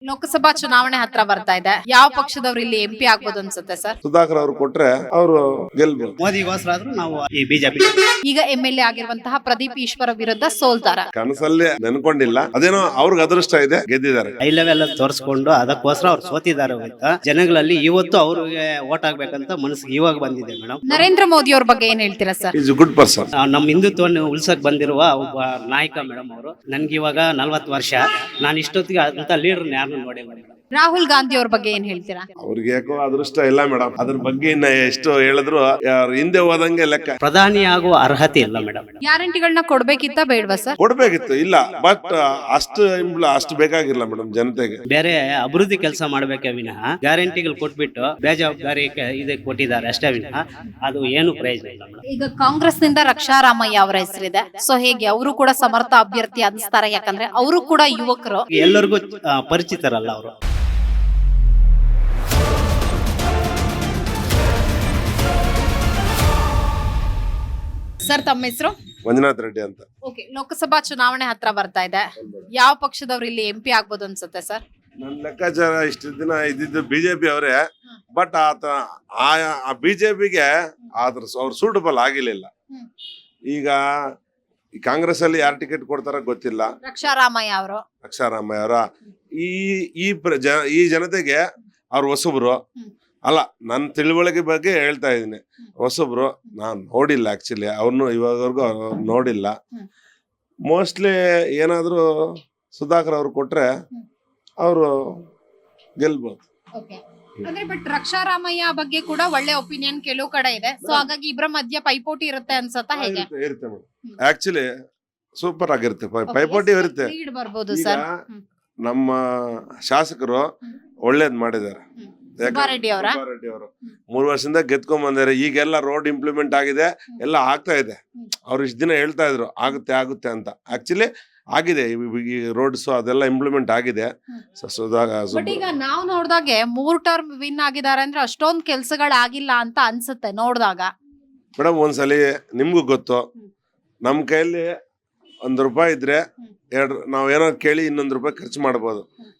ಲೋಕಸಭಾ ಚುನಾವಣೆ ಹತ್ರ ಬರ್ತಾ ಇದೆ. ಯಾವ ಪಕ್ಷದವ್ರು ಇಲ್ಲಿ ಎಂಪಿ ಆಗ್ಬೋದು ಅನ್ಸುತ್ತೆ ಸರ್? ಸುಧಾಕರ್ ಅವರು ಕೊಟ್ರೆ ಅವರು ಗೆಲ್ಬಹುದು. ಮೋದಿಗೋಸ್ಕರ ಆದ್ರೂ ನಾವು ಈ ಬಿಜೆಪಿ. ಈಗ MLA ಆಗಿರುವಂತಹ ಪ್ರದೀಪ್ ಈಶ್ವರ ವಿರುದ್ಧ ಸೋಲ್ತಾರ. ಕನಸಲ್ಲಿ ನೆನ್ಕೊಂಡಿಲ್ಲ, ಅದೇನೋ ಅವ್ರಿಗೆ ಅದೃಷ್ಟ ಇದೆ, ಗೆದ್ದಿದ್ದಾರೆ. ಹೈ ಲೆವೆಲ್ ತೋರಿಸ್ಕೊಂಡು ಅದಕ್ಕೋಸ್ಕರ ಅವ್ರು ಸೋತಿದ್ದಾರೆ. ಜನಗಳಲ್ಲಿ ಇವತ್ತು ಅವ್ರಿಗೆ ಓಟ್ ಆಗ್ಬೇಕಂತ ಮನಸ್ಸಿಗೆ ಇವಾಗ ಬಂದಿದೆ ಮೇಡಮ್. ನರೇಂದ್ರ ಮೋದಿ ಅವ್ರ ಬಗ್ಗೆ ಏನ್ ಹೇಳ್ತೀರಾ ಸರ್? Is good person. ನಮ್ಮ ಹಿಂದುತ್ವವನ್ನು ಉಳ್ಸಕ್ ಬಂದಿರುವ ಒಬ್ಬ ನಾಯಕ ಮೇಡಮ್ ಅವರು. ನನ್ಗೆ ಇವಾಗ 40 ವರ್ಷ, ನಾನು ಇಷ್ಟೊತ್ತಿಗೆ ಅಂತ ಲೀಡರ್ ಯಾರನ್ನು ನೋಡಿಲ್ಲ. ರಾಹುಲ್ ಗಾಂಧಿ ಅವ್ರ ಬಗ್ಗೆ ಏನ್ ಹೇಳ್ತೀರಾ? ಅವ್ರಿಗೆ ಯಾಕೋ ಅದೃಷ್ಟ ಇಲ್ಲ ಮೇಡಮ್. ಅದ್ರ ಬಗ್ಗೆ ಇನ್ನ ಎಷ್ಟು ಹೇಳಿದ್ರು ಹಿಂದೆ ಹೋದಂಗೆ ಲೆಕ್ಕ. ಪ್ರಧಾನಿ ಆಗುವ ಅರ್ಹತೆ ಇಲ್ಲ ಮೇಡಮ್. ಗ್ಯಾರಂಟಿಗಳನ್ನ ಕೊಡ್ಬೇಕಿತ್ತ ಬೇಡವಾ ಸರ್? ಕೊಡ್ಬೇಕಿತ್ತು, ಇಲ್ಲ ಬಟ್ ಅಷ್ಟು ಬೇಕಾಗಿಲ್ಲ ಮೇಡಮ್ ಜನತೆಗೆ. ಬೇರೆ ಅಭಿವೃದ್ಧಿ ಕೆಲಸ ಮಾಡ್ಬೇಕೆ ವಿನಃ ಗ್ಯಾರಂಟಿಗಳು ಕೊಟ್ಬಿಟ್ಟು ಬೇಜವಾಬ್ದಾರಿ ಇದಕ್ಕೆ ಕೊಟ್ಟಿದ್ದಾರೆ ಅಷ್ಟೇ ವಿನಃ ಅದು ಏನು ಪ್ರಯೋಜನ ಇಲ್ಲ ಮೇಡಮ್. ಈಗ ಕಾಂಗ್ರೆಸ್ ನಿಂದ ರಕ್ಷಾರಾಮಯ್ಯ ಅವರ ಹೆಸರಿದೆ. ಸೊ ಹೇಗೆ ಅವರು ಕೂಡ ಸಮರ್ಥ ಅಭ್ಯರ್ಥಿ ಅನಿಸ್ತಾರೆ? ಯಾಕಂದ್ರೆ ಅವರು ಕೂಡ ಯುವಕರು, ಎಲ್ಲರಿಗೂ ಪರಿಚಿತರಲ್ಲ ಅವರು. ಸರ್ ತಮ್ಮ ಹೆಸರು? ಮಂಜುನಾಥ್ ರೆಡ್ಡಿ ಅಂತ. ಓಕೆ, ಲೋಕಸಭಾ ಚುನಾವಣೆ ಹತ್ರ ಬರ್ತಾ ಇದೆ. ಯಾವ ಪಕ್ಷದವ್ರು ಇಲ್ಲಿ ಎಂಪಿ ಆಗ್ಬೋದು ಅನ್ಸುತ್ತೆ ಸರ್? ನನ್ನ ಲೆಕ್ಕಾಚಾರ ಇಷ್ಟು ದಿನ ಇದ್ದಿದ್ದು ಬಿಜೆಪಿ ಅವರೇ, ಬಟ್ ಆ ಬಿಜೆಪಿಗೆ ಅವ್ರು ಸೂಟಬಲ್ ಆಗಿರ್ಲಿಲ್ಲ. ಈಗ ಕಾಂಗ್ರೆಸ್ ಅಲ್ಲಿ ಯಾರು ಟಿಕೆಟ್ ಕೊಡ್ತಾರ ಗೊತ್ತಿಲ್ಲ. ರಕ್ಷಾರಾಮಯ್ಯ ಅವರು, ರಕ್ಷಾರಾಮಯ್ಯ ಅವರ ಈ ಜನತೆಗೆ ಅವ್ರು ಹೊಸಬ್ರು ಅಲ್ಲ. ನನ್ನ ತಿಳುವಳಿಕೆ ಬಗ್ಗೆ ಹೇಳ್ತಾ ಇದ್ದೀನಿ, ಹೊಸಬ್ರು. ನಾನು ನೋಡಿಲ್ಲ ಆಕ್ಚುಲಿ ಅವ್ರನ್ನು, ಇವಾಗವರೆಗೂ ನೋಡಿಲ್ಲ. ಮೋಸ್ಟ್ಲಿ ಏನಾದ್ರು ಸುಧಾಕರ್ ಅವ್ರು ಕೊಟ್ರೆ ಅವರು ಗೆಲ್ಬಹುದು. ಅಂದ್ರೆ ಬಟ್ ರಕ್ಷಾರಾಮಯ್ಯ ಬಗ್ಗೆ ಕೂಡ ಒಳ್ಳೆ ಒಪಿನಿಯನ್ ಕೆಲವು ಕಡೆ ಇದೆ. ಸೊ ಹಾಗಾಗಿ ಇಬ್ಬರ ಮಧ್ಯ ಪೈಪೋಟಿ ಇರುತ್ತೆ ಅನ್ಸತ್ತಾ? ಹೇಗೆ ಇರುತ್ತೆ ಮೇಡಮ್, ಆಕ್ಚುಲಿ ಸೂಪರ್ ಆಗಿರುತ್ತೆ, ಪೈಪೋಟಿ ಇರುತ್ತೆ. ಲೀಡ್ ಬರ್ಬೋದು ಸರ್. ನಮ್ಮ ಶಾಸಕರು ಒಳ್ಳೇದ್ ಮಾಡಿದ್ದಾರೆ. ಸುಬ್ಬಾರೆಡ್ಡಿ ಅವರ 3 ವರ್ಷದಿಂದ ಗೆದ್ಕೊಂಡ್ ಬಂದಾರೆ. ಈಗೆಲ್ಲ ರೋಡ್ ಇಂಪ್ಲಿಮೆಂಟ್ ಆಗಿದೆ, ಎಲ್ಲ ಆಗ್ತಾ ಇದೆ. ಅವ್ರು ಇಷ್ಟ ದಿನ ಹೇಳ್ತಾ ಇದ್ರು ಆಗುತ್ತೆ ಆಗುತ್ತೆ ಅಂತ. ಆಕ್ಚುಲಿ ಆಗಿದೆ, ಈ ರೋಡ್ಸ್ ಅದೆಲ್ಲ ಇಂಪ್ಲಿಮೆಂಟ್ ಆಗಿದೆ. ಬಟ್ ಈಗ ನಾವು ನೋಡಿದಾಗೆ 3 ಟರ್ಮ್ ವಿನ್ ಆಗಿದ್ದಾರೆ ಅಂದ್ರೆ ಅಷ್ಟೊಂದು ಕೆಲ್ಸಗಳಾಗಿಲ್ಲ ಅಂತ ಅನ್ಸುತ್ತೆ ನೋಡಿದಾಗ. ಮೇಡಮ್ ಒಂದ್ಸಲಿ ನಿಮ್ಗೂ ಗೊತ್ತು, ನಮ್ ಕೈಯಲ್ಲಿ ₹1 ಇದ್ರೆ ನಾವೇನೋ ಕೇಳಿ ₹2 ಖರ್ಚು ಮಾಡಬಹುದು.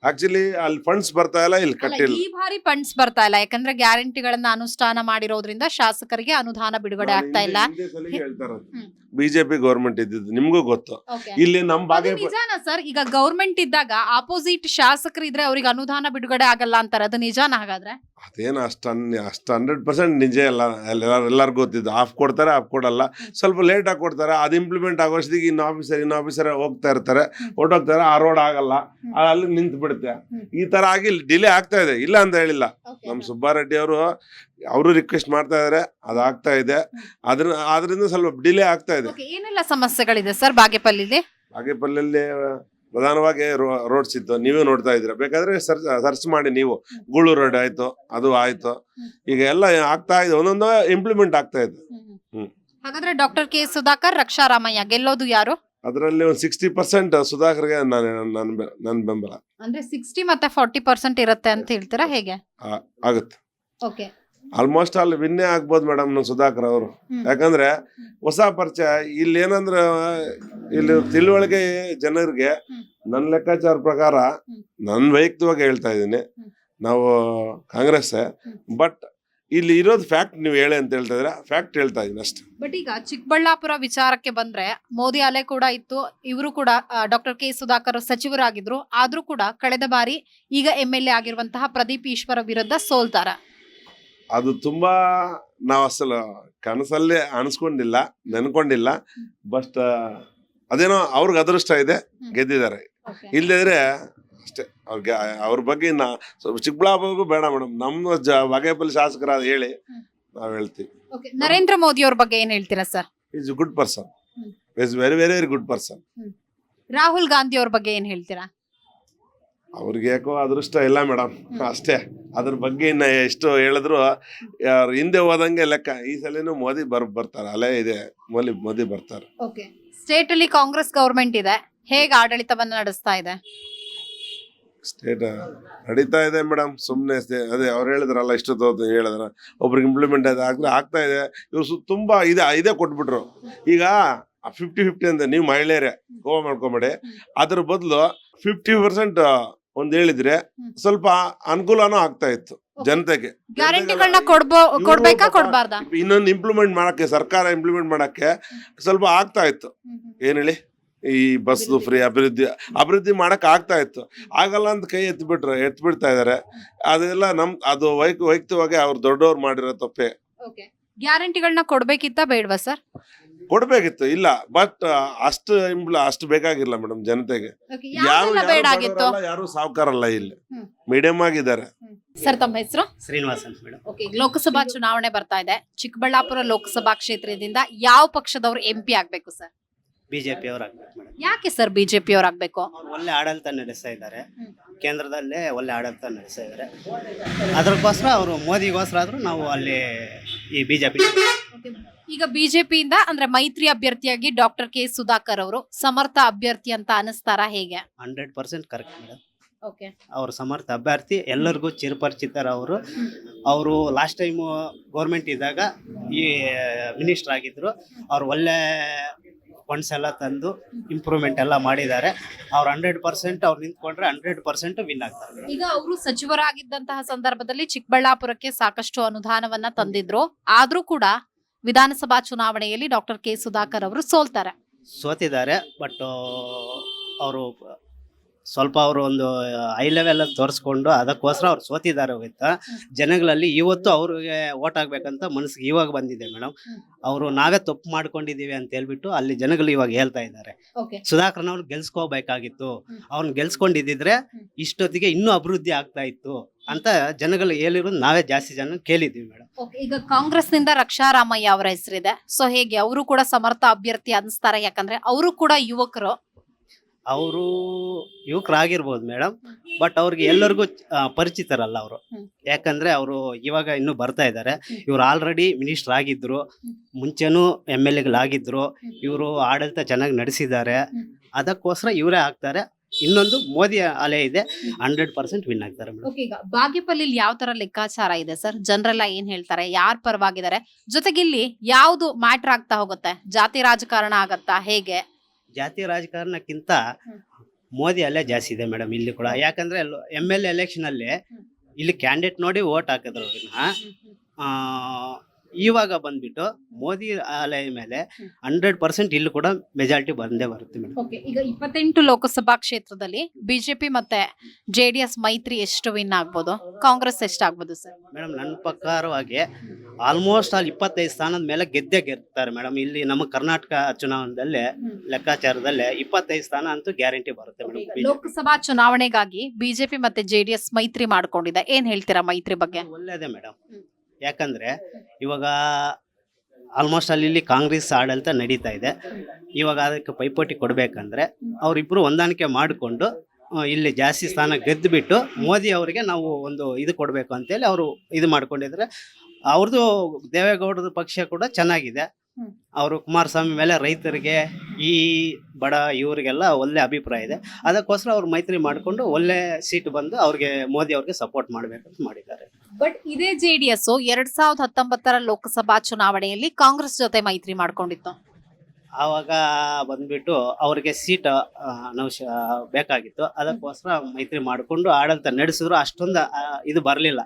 ಆಕ್ಚುಲಿ ಅಲ್ಲಿ ಫಂಡ್ಸ್ ಬರ್ತಾ ಇಲ್ಲ, ಇಲ್ಲಿ ಕಟ್ಟಿಲ್ಲ. ಈ ಬಾರಿ ಫಂಡ್ಸ್ ಬರ್ತಾ ಇಲ್ಲ, ಯಾಕಂದ್ರೆ ಗ್ಯಾರಂಟಿಗಳನ್ನ ಅನುಷ್ಠಾನ ಮಾಡಿರೋದ್ರಿಂದ ಶಾಸಕರಿಗೆ ಅನುದಾನ ಬಿಡುಗಡೆ ಆಗ್ತಾ ಇಲ್ಲ. ಬಿಜೆಪಿ ಗೌರ್ಮೆಂಟ್ ಇದ್ದಿದ್ದು ನಿಮ್ಗೂ ಗೊತ್ತು. ಇಲ್ಲಿ ನಮ್ ಭಾಗ ನಿಜಾನ ಸರ್? ಈಗ ಗೌರ್ಮೆಂಟ್ ಇದ್ದಾಗ ಆಪೋಸಿಟ್ ಶಾಸಕರು ಇದ್ರೆ ಅವ್ರಿಗೆ ಅನುದಾನ ಬಿಡುಗಡೆ ಆಗಲ್ಲ ಅಂತಾರೆ, ಅದು ನಿಜಾನ? ಹಾಗಾದ್ರೆ ಅದೇನು ಅಷ್ಟು 100% ನಿಜ ಇಲ್ಲ. ಎಲ್ಲರಿಗೂ ಗೊತ್ತಿದ್ದು. ಆಫ್ ಕೊಡ್ತಾರೆ, ಆಫ್ ಕೊಡಲ್ಲ, ಸ್ವಲ್ಪ ಲೇಟ್ ಆಗಿ ಕೊಡ್ತಾರೆ. ಅದು ಇಂಪ್ಲಿಮೆಂಟ್ ಆಗೋಷ್ಟಿಗೆ ಇನ್ನು ಆಫೀಸರ್ ಹೋಗ್ತಾ ಇರ್ತಾರೆ, ಹೊರಟೋಗ್ತಾರೆ. ಆ ರೋಡ್ ಆಗಲ್ಲ, ಅಲ್ಲಿ ನಿಂತು ಬಿಡುತ್ತೆ. ಈ ತರ ಆಗಿ ಡಿಲೇ ಆಗ್ತಾ ಇದೆ, ಇಲ್ಲ ಅಂತ ಹೇಳಿಲ್ಲ. ನಮ್ ಸುಬ್ಬಾರೆಡ್ಡಿ ಅವರು ರಿಕ್ವೆಸ್ಟ್ ಮಾಡ್ತಾ ಇದಾರೆ, ಅದಾಗ್ತಾ ಇದೆ. ಆದ್ರಿಂದ ಸ್ವಲ್ಪ ಡಿಲೇ ಆಗ್ತಾ ಇದೆ. ಏನೆಲ್ಲ ಸಮಸ್ಯೆಗಳಿದೆ ಸರ್ ಬಾಗೇಪಲ್ಲಿಲಿ? ಬಾಗೇಪಲ್ಲಿ ಪ್ರಧಾನವಾಗಿ ರೋಡ್ಸ್ ಇತ್ತು, ನೀವೇ ನೋಡ್ತಾ ಇದ್ದೀರಾ. ಬೇಕಾದ್ರೆ ಸರ್ಚ್ ಮಾಡಿ ನೀವು. ಗೂಳೂರು ರೋಡ್ ಆಯ್ತು, ಅದು ಆಯ್ತು. ಈಗ ಎಲ್ಲ ಆಗ್ತಾ ಇದೆ, ಒಂದೊಂದು ಇಂಪ್ಲಿಮೆಂಟ್ ಆಗ್ತಾ ಇದೆ. ಹಾಗಾದ್ರೆ ಡಾಕ್ಟರ್ ಕೆ ಸುಧಾಕರ್, ರಕ್ಷಾರಾಮಯ್ಯ ಗೆಲ್ಲೋದು ಯಾರು? ಅದರಲ್ಲಿ ಒಂದು 60% ಸುಧಾಕರ್ಗೆ ನನ್ನ ಬೆಂಬಲ. ಅಂದ್ರೆ 60 ಮತ್ತೆ 40% ಇರುತ್ತೆ ಅಂತ ಹೇಳ್ತೀರಾ? ಹೇಗೆ ಆಗುತ್ತೆ? ಆಲ್ಮೋಸ್ಟ್ ಅಲ್ಲಿ ವಿನ್ನೇ ಆಗ್ಬೋದು ಮೇಡಮ್ ಸುಧಾಕರ್ ಅವರು. ಯಾಕಂದ್ರೆ ಹೊಸ ಪರಿಚಯ ಇಲ್ಲಿ. ಏನಂದ್ರೆ ಇಲ್ಲಿ ತಿಳುವಳಿಕೆ ಜನರಿಗೆ, ನನ್ನ ಲೆಕ್ಕಾಚಾರ ಪ್ರಕಾರ, ನನ್ನ ವೈಯಕ್ತಿಕವಾಗಿ ಹೇಳ್ತಾ ಇದ್ದೀನಿ, ನಾವು ಕಾಂಗ್ರೆಸ್. ಬಟ್ ಇಲ್ಲಿ ಇರೋದು ಫ್ಯಾಕ್ಟ್. ನೀವು ಹೇಳಿ ಅಂತ ಹೇಳ್ತಾ ಇದ್ರೆ ಫ್ಯಾಕ್ಟ್ ಹೇಳ್ತಾ ಇದೀನಿ ಅಷ್ಟೇ. ಬಟ್ ಈಗ ಚಿಕ್ಕಬಳ್ಳಾಪುರ ವಿಚಾರಕ್ಕೆ ಬಂದ್ರೆ ಮೋದಿ ಅಲೆ ಕೂಡ ಇತ್ತು. ಇವರು ಕೂಡ ಡಾಕ್ಟರ್ ಕೆ ಸುಧಾಕರ್ ಸಚಿವರಾಗಿದ್ರು. ಆದ್ರೂ ಕೂಡ ಕಳೆದ ಬಾರಿ ಈಗ MLA ಆಗಿರುವಂತಹ ಪ್ರದೀಪ್ ಈಶ್ವರ ವಿರುದ್ಧ ಸೋಲ್ತಾರ. ಅದು ತುಂಬಾ ನಾವು ಅಸಲು ಕನಸಲ್ಲಿ ಅನ್ಸ್ಕೊಂಡಿಲ್ಲ, ನೆನ್ಕೊಂಡಿಲ್ಲ. ಬಟ್ ಅದೇನೋ ಅವ್ರಿಗೆ ಅದೃಷ್ಟ ಇದೆ, ಗೆದ್ದಿದ್ದಾರೆ. ಇಲ್ಲದಿದ್ರೆ ಅಷ್ಟೇ. ಅವ್ರ ಬಗ್ಗೆ ಚಿಕ್ಕಬಳ್ಳಾಪುರಗೂ ಬೇಡ ಮೇಡಮ್, ನಮ್ಮ ಬಾಗೇಪಲ್ಲಿ ಶಾಸಕರಾದ ಹೇಳಿ ನಾವ್ ಹೇಳ್ತೀವಿ. ನರೇಂದ್ರ ಮೋದಿ ಅವ್ರ ಬಗ್ಗೆ ಏನ್ ಹೇಳ್ತೀರಾ sir? Is good person, is very very very good person. Rahul Gandhi ಅವ್ರ ಬಗ್ಗೆ ಏನ್ ಹೇಳ್ತೀರಾ? ಅವ್ರಿಗೆ ಯಾಕೋ ಅದೃಷ್ಟ ಇಲ್ಲ ಮೇಡಮ್, ಅಷ್ಟೇ. ಅದ್ರ ಬಗ್ಗೆ ಇನ್ನ ಎಷ್ಟು ಹೇಳಿದ್ರು ಹಿಂದೆ ಹೋದಂಗೆ ಲೆಕ್ಕ. ಈ ಸಲಿನೂ ಮೋದಿ ಬರ್ತಾರೆ, ಅಲ್ಲೇ ಇದೆ, ಮೋದಿ ಬರ್ತಾರೆ. ಸ್ಟೇಟ್ ಅಲ್ಲಿ ಕಾಂಗ್ರೆಸ್ ಗವರ್ಮೆಂಟ್ ಇದೆ, ಹೇಗೆ ಆಡಳಿತವನ್ನ ನಡೆಸ್ತಾ ಇದೆ? ಸ್ಟೇಟ್ ನಡೀತಾ ಇದೆ ಮೇಡಮ್, ಸುಮ್ಮನೆ ಅದೇ ಅವ್ರು ಹೇಳಿದ್ರಲ್ಲ, ಇಷ್ಟೊತ್ತು ಹೇಳಿದ್ರ ಒಬ್ರಿಗೆ ಇಂಪ್ಲಿಮೆಂಟ್ ಆಗ್ತಾ ಇದೆ. ಇವ್ರು ತುಂಬಾ ಇದೇ ಕೊಟ್ಬಿಟ್ರು. ಈಗ 50-50 ಅಂತ ನೀವು ಮಹಿಳೆಯರೇ ಗೋವಾ ಮಾಡ್ಕೊಂಬೇಡಿ. ಅದ್ರ ಬದಲು 50% ಒಂದ್ ಹೇಳಿದ್ರೆ ಸ್ವಲ್ಪ ಅನುಕೂಲನೂ ಆಗ್ತಾ ಇತ್ತು ಜನತೆಗೆ. ಗ್ಯಾರಂಟಿಗಳನ್ನ ಕೊಡ್ಬೇಕಾ ಕೊಡ್ಬಾರ್ದಾ? ಇನ್ನೊಂದು ಇಂಪ್ಲಿಮೆಂಟ್ ಮಾಡಕ್ಕೆ, ಸರ್ಕಾರ ಇಂಪ್ಲಿಮೆಂಟ್ ಮಾಡಕ್ಕೆ ಸ್ವಲ್ಪ ಆಗ್ತಾ ಇತ್ತು. ಏನ್ ಹೇಳಿ, ಈ ಬಸ್ ಫ್ರೀ ಅಭಿವೃದ್ಧಿ ಮಾಡಕ್ ಆಗ್ತಾ ಇತ್ತು. ಆಗಲ್ಲ ಅಂತ ಕೈ ಎತ್ಬಿಡ್ತಾ ಇದಾರೆ. ಅದೆಲ್ಲ ಅದು ವೈಯಕ್ತಿಕವಾಗಿ ಅವ್ರು ದೊಡ್ಡವ್ರು ಮಾಡಿರೋ ತಪ್ಪೆ. ಗ್ಯಾರಂಟಿಗಳನ್ನ ಕೊಡ್ಬೇಕಿತ್ತ ಬೇಡವಾ ಸರ್? ಕೊಡ್ಬೇಕಿತ್ತು, ಇಲ್ಲ ಬಟ್ ಅಷ್ಟು ಬೇಕಾಗಿಲ್ಲ ಮೇಡಮ್ ಜನತೆಗೆ. ಯಾರು ಸಾವುಕಾರಲ್ಲ, ಇಲ್ಲಿ ಮೀಡಿಯಂ ಆಗಿದ್ದಾರೆ. ಸರ್ ತಮ್ಮ ಹೆಸರು? ಶ್ರೀನಿವಾಸ್ ಅಂತ ಮೇಡಮ್. ಲೋಕಸಭಾ ಚುನಾವಣೆ ಬರ್ತಾ ಇದೆ. ಚಿಕ್ಕಬಳ್ಳಾಪುರ ಲೋಕಸಭಾ ಕ್ಷೇತ್ರದಿಂದ ಯಾವ ಪಕ್ಷದವ್ರು MP ಆಗ್ಬೇಕು ಸರ್? ಬಿಜೆಪಿ ಅವ್ರು ಆಗ್ಬೇಕು ಮೇಡಮ್. ಯಾಕೆ ಸರ್ ಬಿಜೆಪಿ ಅವ್ರು ಆಗ್ಬೇಕು? ಅವ್ರು ಒಳ್ಳೆ ಆಡಳಿತ ನಡೆಸ್ತಾ ಇದ್ದಾರೆ, ಕೇಂದ್ರದಲ್ಲೇ ಒಳ್ಳೆ ಆಡಳಿತ ನಡೆಸ್ತಾ ಇದ್ದಾರೆ. ಅದಕ್ಕೋಸ್ಕರ ಅವರು ಮೋದಿಗೋಸ್ಕರ ಆದ್ರೂ ನಾವು ಅಲ್ಲಿ ಈ ಬಿಜೆಪಿ. ಈಗ ಬಿಜೆಪಿಯಿಂದ ಅಂದ್ರೆ ಮೈತ್ರಿ ಅಭ್ಯರ್ಥಿಯಾಗಿ ಡಾಕ್ಟರ್ ಕೆ ಸುಧಾಕರ್ ಅವರು ಸಮರ್ಥ ಅಭ್ಯರ್ಥಿ ಅಂತ ಅನಿಸ್ತಾರ, ಹೇಗೆ? 100% ಕರೆಕ್ಟ್ ಮೇಡಮ್. ಅವರು ಸಮರ್ಥ ಅಭ್ಯರ್ಥಿ, ಎಲ್ಲರಿಗೂ ಚಿರಪರಿಚಿತರ. ಅವರು ಲಾಸ್ಟ್ ಟೈಮ್ ಗೌರ್ಮೆಂಟ್ ಇದ್ದಾಗ ಈ ಮಿನಿಸ್ಟರ್ ಆಗಿದ್ರು. ಅವ್ರು ಒಳ್ಳೆ ಫಂಡ್ಸ್ ಎಲ್ಲ ತಂದು ಇಂಪ್ರೂವ್ಮೆಂಟ್ ಎಲ್ಲ ಮಾಡಿದ್ದಾರೆ. ಅವ್ರು 100% ಅವ್ರು ನಿಂತ್ಕೊಂಡ್ರೆ 100% ವಿನ್ ಆಗ್ತಾರೆ. ಈಗ ಅವರು ಸಚಿವರಾಗಿದ್ದಂತಹ ಸಂದರ್ಭದಲ್ಲಿ ಚಿಕ್ಕಬಳ್ಳಾಪುರಕ್ಕೆ ಸಾಕಷ್ಟು ಅನುದಾನವನ್ನ ತಂದಿದ್ರು. ಆದ್ರೂ ಕೂಡ ವಿಧಾನಸಭಾ ಚುನಾವಣೆಯಲ್ಲಿ ಡಾಕ್ಟರ್ ಕೆ ಸುಧಾಕರ್ ಅವರು ಸೋತಿದ್ದಾರೆ. ಬಟ್ ಅವರು ಸ್ವಲ್ಪ ಅವರು ಒಂದು ಹೈ ಲೆವೆಲ್ ತೋರಿಸ್ಕೊಂಡು ಅದಕ್ಕೋಸ್ಕರ ಅವ್ರು ಸೋತಿದ್ದಾರೆ. ಹೋಯ್ತಾ ಜನಗಳಲ್ಲಿ ಇವತ್ತು ಅವ್ರಿಗೆ ಓಟ್ ಆಗ್ಬೇಕಂತ ಮನಸ್ಸಿಗೆ ಇವಾಗ ಬಂದಿದೆ ಮೇಡಮ್. ಅವರು ನಾವೇ ತಪ್ಪು ಮಾಡ್ಕೊಂಡಿದೀವಿ ಅಂತ ಹೇಳ್ಬಿಟ್ಟು ಅಲ್ಲಿ ಜನಗಳು ಇವಾಗ ಹೇಳ್ತಾ ಇದ್ದಾರೆ. ಸುಧಾಕರ್ನವ್ರು ಗೆಲ್ಸ್ಕೋಬೇಕಾಗಿತ್ತು, ಅವ್ರನ್ನ ಗೆಲ್ಸ್ಕೊಂಡಿದ್ರೆ ಇಷ್ಟೊತ್ತಿಗೆ ಇನ್ನೂ ಅಭಿವೃದ್ಧಿ ಆಗ್ತಾ ಇತ್ತು ಅಂತ ಜನಗಳು ಹೇಳಿರೋದು ನಾವೇ ಜಾಸ್ತಿ ಜನ ಕೇಳಿದೀವಿ ಮೇಡಮ್. ಈಗ ಕಾಂಗ್ರೆಸ್ ನಿಂದ ರಕ್ಷಾರಾಮಯ್ಯ ಅವರ ಹೆಸರಿದೆ. ಸೊ ಹೇಗೆ ಅವರು ಕೂಡ ಸಮರ್ಥ ಅಭ್ಯರ್ಥಿ ಅನಿಸ್ತಾರೆ? ಯಾಕಂದ್ರೆ ಅವರು ಕೂಡ ಯುವಕರು. ಅವರು ಯುವಕರಾಗಿರ್ಬೋದು ಮೇಡಮ್, ಬಟ್ ಅವ್ರಿಗೆ ಎಲ್ಲರಿಗೂ ಪರಿಚಿತರಲ್ಲ ಅವರು. ಯಾಕಂದ್ರೆ ಅವರು ಇವಾಗ ಇನ್ನೂ ಬರ್ತಾ ಇದ್ದಾರೆ. ಇವ್ರು ಆಲ್ರೆಡಿ ಮಿನಿಸ್ಟರ್ ಆಗಿದ್ರು, ಮುಂಚೆನೂ MLAಗಳಾಗಿದ್ರು. ಇವರು ಆಡಳಿತ ಚೆನ್ನಾಗಿ ನಡೆಸಿದ್ದಾರೆ. ಅದಕ್ಕೋಸ್ಕರ ಇವರೇ ಆಗ್ತಾರೆ. ಇನ್ನೊಂದು ಮೋದಿ ಅಲೆ ಇದೆ, 100% ವಿನ್ ಆಗ್ತಾರೆ ಮೇಡಮ್. ಈಗ ಬಾಗೇಪಲ್ಲಿ ಯಾವ ತರ ಲೆಕ್ಕಾಚಾರ ಇದೆ ಸರ್? ಜನರೆಲ್ಲ ಏನ್ ಹೇಳ್ತಾರೆ, ಯಾರ್ ಪರವಾಗಿದ್ದಾರೆ? ಜೊತೆಗೆ ಇಲ್ಲಿ ಯಾವ್ದು ಮ್ಯಾಟರ್ ಆಗ್ತಾ ಹೋಗುತ್ತೆ? ಜಾತಿ ರಾಜಕಾರಣ ಆಗತ್ತಾ, ಹೇಗೆ? ಜಾತಿ ರಾಜಕಾರಣಕ್ಕಿಂತ ಮೋದಿ ಅಲ್ಲೇ ಜಾಸ್ತಿ ಇದೆ ಮೇಡಮ್ ಇಲ್ಲಿ ಕೂಡ. ಯಾಕಂದ್ರೆ MLA ಎಲೆಕ್ಷನ್ ಅಲ್ಲಿ ಇಲ್ಲಿ ಕ್ಯಾಂಡಿಡೇಟ್ ನೋಡಿ ವೋಟ್ ಹಾಕಿದ್ರು. ಇವಾಗ ಬಂದ್ಬಿಟ್ಟು ಮೋದಿ ಅಲೆ ಮೇಲೆ 100% ಇಲ್ಲಿ ಕೂಡ ಮೆಜಾರಿಟಿ ಬಂದೇ ಬರುತ್ತೆ ಮೇಡಮ್. ಈಗ 28 ಲೋಕಸಭಾ ಕ್ಷೇತ್ರದಲ್ಲಿ ಬಿಜೆಪಿ ಮತ್ತೆ JDS ಮೈತ್ರಿ ಎಷ್ಟು ವಿನ್ ಆಗ್ಬೋದು? ಕಾಂಗ್ರೆಸ್ ಎಷ್ಟು ಆಗ್ಬೋದು ಸರ್? ಮೇಡಮ್ ನನ್ನ ಪ್ರಕಾರವಾಗಿ ಆಲ್ಮೋಸ್ಟ್ ಅಲ್ಲಿ 25 ಸ್ಥಾನದ ಮೇಲೆ ಗೆದ್ತಾರೆ ಮೇಡಮ್. ಇಲ್ಲಿ ನಮ್ಮ ಕರ್ನಾಟಕ ಚುನಾವಣೆಯಲ್ಲಿ ಲೆಕ್ಕಾಚಾರದಲ್ಲಿ 25 ಸ್ಥಾನ ಅಂತೂ ಗ್ಯಾರಂಟಿ ಬರುತ್ತೆ ಮೇಡಮ್. ಲೋಕಸಭಾ ಚುನಾವಣೆಗಾಗಿ ಬಿಜೆಪಿ ಮತ್ತೆ JDS ಮೈತ್ರಿ ಮಾಡ್ಕೊಂಡಿದೆ. ಏನ್ ಹೇಳ್ತೀರಾ ಮೈತ್ರಿ ಬಗ್ಗೆ? ಒಳ್ಳೇದೇ ಮೇಡಮ್. ಯಾಕಂದ್ರೆ ಇವಾಗ ಆಲ್ಮೋಸ್ಟ್ ಅಲ್ಲಿ ಕಾಂಗ್ರೆಸ್ ಆಡಳಿತ ನಡೀತಾ ಇದೆ. ಇವಾಗ ಅದಕ್ಕೆ ಪೈಪೋಟಿ ಕೊಡ್ಬೇಕಂದ್ರೆ ಅವರಿಬ್ರು ಹೊಂದಾಣಿಕೆ ಮಾಡಿಕೊಂಡು ಇಲ್ಲಿ ಜಾಸ್ತಿ ಸ್ಥಾನ ಗೆದ್ದು ಬಿಟ್ಟು ಮೋದಿ ಅವರಿಗೆ ನಾವು ಒಂದು ಇದು ಕೊಡಬೇಕು ಅಂತೇಳಿ ಅವರು ಇದು ಮಾಡ್ಕೊಂಡಿದ್ರೆ, ಅವ್ರದ್ದು ದೇವೇಗೌಡರ ಪಕ್ಷ ಕೂಡ ಚೆನ್ನಾಗಿದೆ. ಅವರು ಕುಮಾರಸ್ವಾಮಿ ಮೇಲೆ ರೈತರಿಗೆ ಈ ಬಡ ಇವರಿಗೆಲ್ಲ ಒಳ್ಳೆ ಅಭಿಪ್ರಾಯ ಇದೆ. ಅದಕ್ಕೋಸ್ಕರ ಅವ್ರು ಮೈತ್ರಿ ಮಾಡಿಕೊಂಡು ಒಳ್ಳೆ ಸೀಟ್ ಬಂದು ಅವ್ರಿಗೆ ಮೋದಿ ಅವ್ರಿಗೆ ಸಪೋರ್ಟ್ ಮಾಡ್ಬೇಕಂತ ಮಾಡಿದ್ದಾರೆ. ಬಟ್ ಇದೇ JDS 2019 ಲೋಕಸಭಾ ಚುನಾವಣೆಯಲ್ಲಿ ಕಾಂಗ್ರೆಸ್ ಜೊತೆ ಮೈತ್ರಿ ಮಾಡ್ಕೊಂಡಿತ್ತು. ಆವಾಗ ಬಂದ್ಬಿಟ್ಟು ಅವ್ರಿಗೆ ಸೀಟ್ ಬೇಕಾಗಿತ್ತು. ಅದಕ್ಕೋಸ್ಕರ ಮೈತ್ರಿ ಮಾಡಿಕೊಂಡು ಆಡಳಿತ ನಡೆಸಿದ್ರು. ಅಷ್ಟೊಂದು ಇದು ಬರಲಿಲ್ಲ.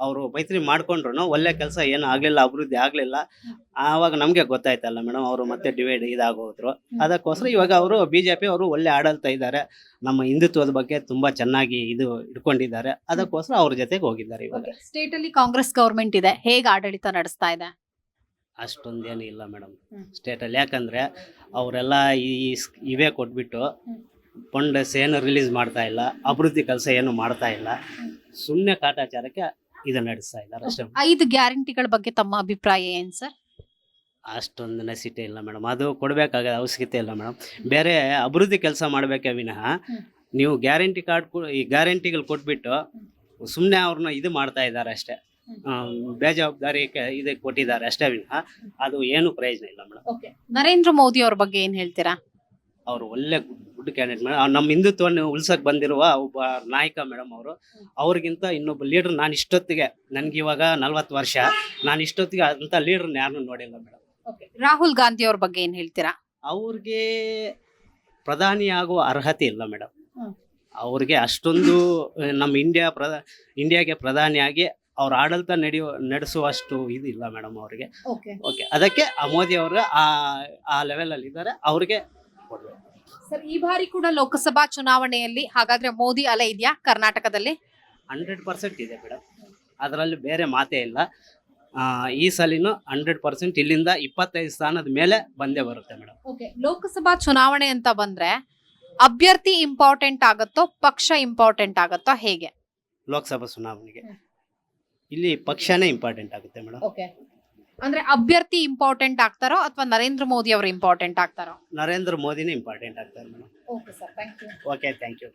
ಅವರು ಮೈತ್ರಿ ಮಾಡ್ಕೊಂಡ್ರು ಒಳ್ಳೆ ಕೆಲಸ ಏನು ಆಗ್ಲಿಲ್ಲ, ಅಭಿವೃದ್ಧಿ ಆಗ್ಲಿಲ್ಲ. ಆವಾಗ ನಮ್ಗೆ ಗೊತ್ತಾಯ್ತಲ್ಲ ಮೇಡಮ್, ಅವರು ಮತ್ತೆ ಡಿವೈಡ್ ಇದಾಗೋದ್ರು. ಅದಕ್ಕೋಸ್ಕರ ಇವಾಗ ಅವರು ಬಿಜೆಪಿ ಅವರು ಒಳ್ಳೆ ಆಡಳಿತ ಇದ್ದಾರೆ. ನಮ್ಮ ಹಿಂದುತ್ವದ ಬಗ್ಗೆ ತುಂಬಾ ಚೆನ್ನಾಗಿ ಇದು ಇಟ್ಕೊಂಡಿದ್ದಾರೆ. ಅದಕ್ಕೋಸ್ಕರ ಅವ್ರ ಜೊತೆಗೆ ಹೋಗಿದ್ದಾರೆ. ಇವಾಗ ಸ್ಟೇಟ್ ಅಲ್ಲಿ ಕಾಂಗ್ರೆಸ್ ಗವರ್ಮೆಂಟ್ ಇದೆ, ಹೇಗೆ ಆಡಳಿತ ನಡೆಸ್ತಾ ಇದೆ? ಅಷ್ಟೊಂದೇನು ಇಲ್ಲ ಮೇಡಮ್ ಸ್ಟೇಟ್ ಅಲ್ಲಿ. ಯಾಕಂದ್ರೆ ಅವರೆಲ್ಲ ಇವೇ ಕೊಟ್ಬಿಟ್ಟು ಫಂಡ್ಸ್ ಏನು ರಿಲೀಸ್ ಮಾಡ್ತಾ ಇಲ್ಲ, ಅಭಿವೃದ್ಧಿ ಕೆಲಸ ಏನು ಮಾಡ್ತಾ ಇಲ್ಲ, ಸುಮ್ಮನೆ ಕಾಟಾಚಾರಕ್ಕೆ ಇದು ನಡೆಸ್ತಾ ಇದ್ದಾರೆ ಅಷ್ಟೇ. 5 ಗ್ಯಾರಂಟಿಗಳ ಬಗ್ಗೆ ತಮ್ಮ ಅಭಿಪ್ರಾಯ ಏನ್ ಸರ್? ಅಷ್ಟೊಂದು ನೆಸಿಟಿ ಇಲ್ಲ ಮೇಡಮ್, ಅದು ಕೊಡಬೇಕಾದ ಅವಶ್ಯಕತೆ ಇಲ್ಲ ಮೇಡಮ್. ಬೇರೆ ಅಭಿವೃದ್ಧಿ ಕೆಲಸ ಮಾಡಬೇಕೇ ವಿನಃ ನೀವು ಗ್ಯಾರಂಟಿ ಈ ಗ್ಯಾರಂಟಿಗಳು ಕೊಟ್ಬಿಟ್ಟು ಸುಮ್ಮನೆ ಅವ್ರನ್ನ ಇದು ಮಾಡ್ತಾ ಇದ್ದಾರೆ ಅಷ್ಟೇ. ಬೇಜವಾಬ್ದಾರಿ ಇದಕ್ಕೆ ಕೊಟ್ಟಿದ್ದಾರೆ ಅಷ್ಟೇ ವಿನಃ ಅದು ಏನು ಪ್ರಯೋಜನ ಇಲ್ಲ ಮೇಡಮ್. ನರೇಂದ್ರ ಮೋದಿ ಅವ್ರ ಬಗ್ಗೆ ಏನ್ ಹೇಳ್ತೀರಾ? ಅವರು ಒಳ್ಳೆ ಗುಡ್ ಕ್ಯಾಂಡಿಡೇಟ್ ಮೇಡಮ್. ನಮ್ಮ ಹಿಂದುತ್ವವನ್ನು ಉಳ್ಸಕ್ ಬಂದಿರುವ ಒಬ್ಬ ನಾಯಕ ಮೇಡಮ್. ಅವ್ರಿಗಿಂತ ಇನ್ನೊಬ್ಬ ಲೀಡರ್ ನಾನು ಇಷ್ಟೊತ್ತಿಗೆ, ನನ್ಗೆ ಇವಾಗ 40 ವರ್ಷ, ನಾನು ಇಷ್ಟೊತ್ತಿಗೆ ಅಂತ ಲೀಡರ್ ಯಾರನ್ನೂ ನೋಡಿಲ್ಲ ಮೇಡಮ್. ರಾಹುಲ್ ಗಾಂಧಿ ಅವ್ರ ಬಗ್ಗೆ ಏನ್ ಹೇಳ್ತೀರಾ? ಅವ್ರಿಗೆ ಪ್ರಧಾನಿ ಆಗುವ ಅರ್ಹತೆ ಇಲ್ಲ ಮೇಡಮ್. ಅವ್ರಿಗೆ ಅಷ್ಟೊಂದು ನಮ್ಮ ಇಂಡಿಯಾಗೆ ಪ್ರಧಾನಿಯಾಗಿ ಅವ್ರ ಆಡಳಿತ ನಡೆಸುವಷ್ಟು ಇದಿಲ್ಲ ಮೇಡಮ್ ಅವರಿಗೆ. ಓಕೆ, ಅದಕ್ಕೆ ಆ ಮೋದಿ ಅವರು ಆ ಲೆವೆಲ್ ಅಲ್ಲಿ ಇದ್ದಾರೆ, ಅವ್ರಿಗೆ ಕೊಡ್ಬೇಕು. ಸರ್, ಈ ಬಾರಿ ಕೂಡ ಲೋಕಸಭಾ ಚುನಾವಣೆಯಲ್ಲಿ ಹಾಗಾದ್ರೆ ಮೋದಿ ಅಲೆ ಇದೆಯಾ ಕರ್ನಾಟಕದಲ್ಲಿ? 100% ಇದೆ ಮೇಡಮ್, ಅದರಲ್ಲಿ ಬೇರೆ ಮಾತೇ ಇಲ್ಲ. ಈ ಸಲಿನೂ 100% ಇಲ್ಲಿಂದ 25 ಸ್ಥಾನದ ಮೇಲೆ ಬಂದೇ ಬರುತ್ತೆ ಮೇಡಮ್. ಓಕೆ, ಲೋಕಸಭಾ ಚುನಾವಣೆ ಅಂತ ಬಂದ್ರೆ ಅಭ್ಯರ್ಥಿ ಇಂಪಾರ್ಟೆಂಟ್ ಆಗತ್ತೋ ಪಕ್ಷ ಇಂಪಾರ್ಟೆಂಟ್ ಆಗತ್ತೋ, ಹೇಗೆ? ಲೋಕಸಭಾ ಚುನಾವಣೆಗೆ ಇಲ್ಲಿ ಪಕ್ಷನೇ ಇಂಪಾರ್ಟೆಂಟ್ ಆಗುತ್ತೆ ಮೇಡಮ್. ಓಕೆ, ಅಂದ್ರೆ ಅಭ್ಯರ್ಥಿ ಇಂಪಾರ್ಟೆಂಟ್ ಆಗ್ತಾರೋ ಅಥವಾ ನರೇಂದ್ರ ಮೋದಿ ಅವರು ಇಂಪಾರ್ಟೆಂಟ್ ಆಗ್ತಾರೋ? ನರೇಂದ್ರ ಮೋದಿನೇ ಇಂಪಾರ್ಟೆಂಟ್ ಆಗ್ತಾರೆ madam. Okay sir, thank you. Okay, thank you.